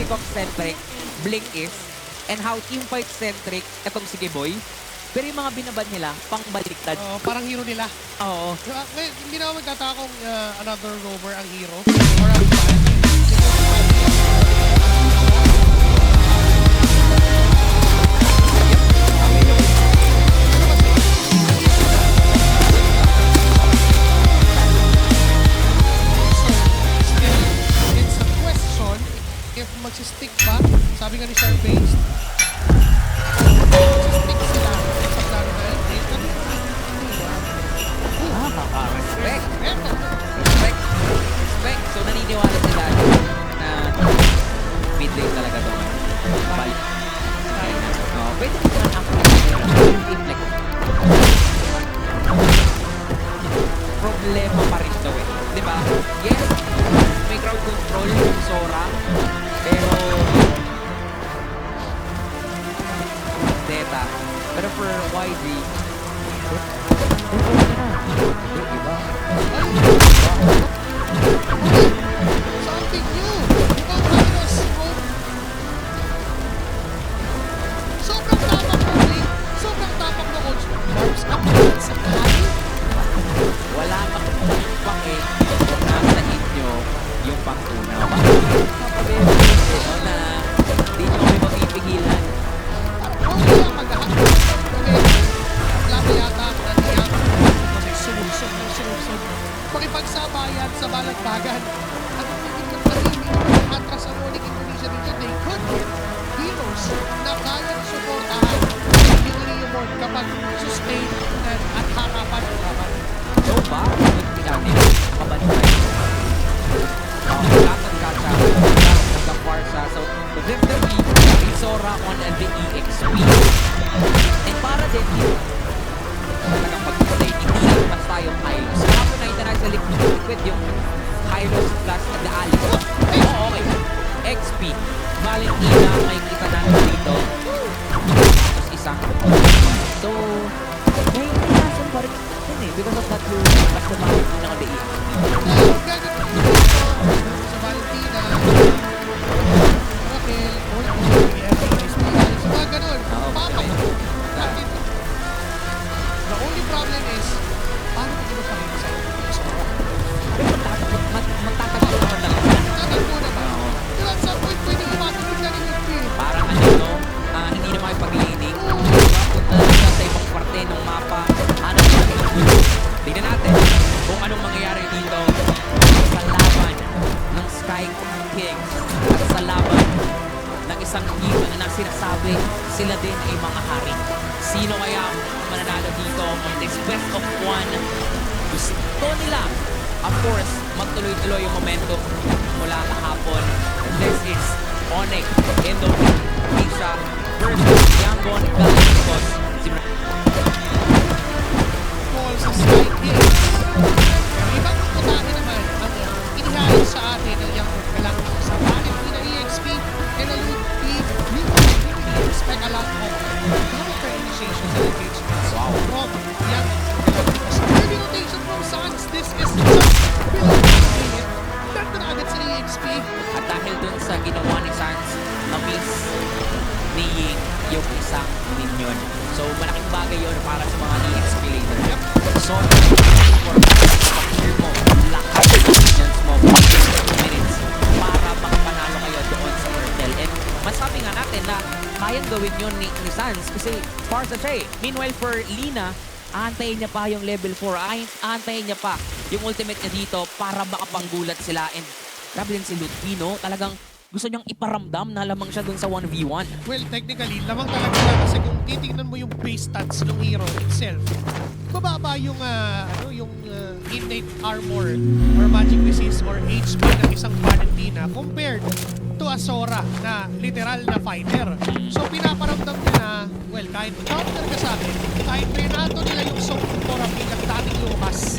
Peacock-centric Blink is and how teamfight-centric itong si Giboy. Pero yung mga binabad nila, pang-baliktad. Parang hero nila. Oo. Ngayon, hindi na ako magtataka kung another rover ang hero. Or ang fan. It's a question if magsistick ba, sabi nga ni Shark-Based, magsistick sila sa plano na yun. Respect. Eto. Respect. Respect. So naniniwala sila na mid lane talaga ito. Balik. Pwede ko naman ang inflect. Problema pa rin ito eh. Diba? Yes, may crowd control yung Sora. Pero Deta. Pero for YG, diba? Something new! Ibang virus! Sobrang tapak ng Blink! Sobrang tapak ng Coach Barbs! Ang pagkat sa kali! Wala kang pake kung nasa inyo yung pangtunaw. Na di nyo kami mapipigilan. Okay lang mag-ahapon. Okay. Labi yata ang nandiyan. Kasi sumursog ng sumursog. Makipagsabayan sa balagbagan. At ang pagkakarinig ng atras ang uling Indonesia dito, they could get heroes na kayang suportahan yung Leomord kapag sustain at harapan ng laban. So ba? Pinali. Kabantay. Kakagkatsa. Nagkakwarsa. So, victory. Sora on the EXP. And para din dito, talagang pag-play, hindi lang basta yung Hylos. Kapo na international liquid yung Hylos plus the Alex. Oo, okay. XP. Valentina, may kita natin dito. Tapos isang. So, may reason pa rin yun eh. Because of that yung basta Valentina ng the EXP. Sa Valentina, Raquel, sa mga ganun, papay. The only problem is, paano kung ano pa rin sa Sora? Pero magtatagal naman lang sila. Tagal mo naman. Pero at some point, pwede imatulog na rin yung P. Parang ano, no? Hindi na makipag-laning. Punta na siya sa ibang parte ng mapa. Hanap na lang ng gulo. Tingnan natin kung anong mangyayari dito sa laban ng Sky Kings at sa laban ng isang team na sinasabi sila din ay mga hari. Sino kaya ang mananalo dito on this best of one? Gusto nila, of course, magtuloy-tuloy yung momentum mula kahapon. This is Onyx, Indonesia versus Yangon Galacticos. Call sa Sky Kings. Ang ibang putahe naman ang inihain sa atin ng Young Galacticos sa Valentina EXP and a Loot P. We expect a lot of counter initiations and engagements from Young Galacticos. Early rotation from Sans. This is just below a minute. Nandun na agad sa EXP. At dahil dun sa ginawa ni Sans, na-miss ni Ying yung isang minion. So malaking bagay yun para sa mga EXP later. Yep. So, pag-clear mo lahat ng minions mo for 15 minutes para makapanalo kayo doon sa turtle. And masabi nga natin na kayang gawin yun ni Sans kasi Sparsa siya eh. Meanwhile for Lina, aantayin niya pa yung level 4. Aantayin niya pa yung ultimate niya dito para makapanggulat sila. And grabe din si Lutino, talagang gusto niyang iparamdam na lamang siya dun sa 1v1. Well, technically, lamang talaga siya kasi kung titingnan mo yung base stats ng hero itself, bababa yung innate armor or magic resist or HP ng isang Valentina compared to a Sora na literal na fighter. So, pinaparamdam niya na, well, kahit counter ka sa akin, kahit Renato nila yung soap for a dating lumas,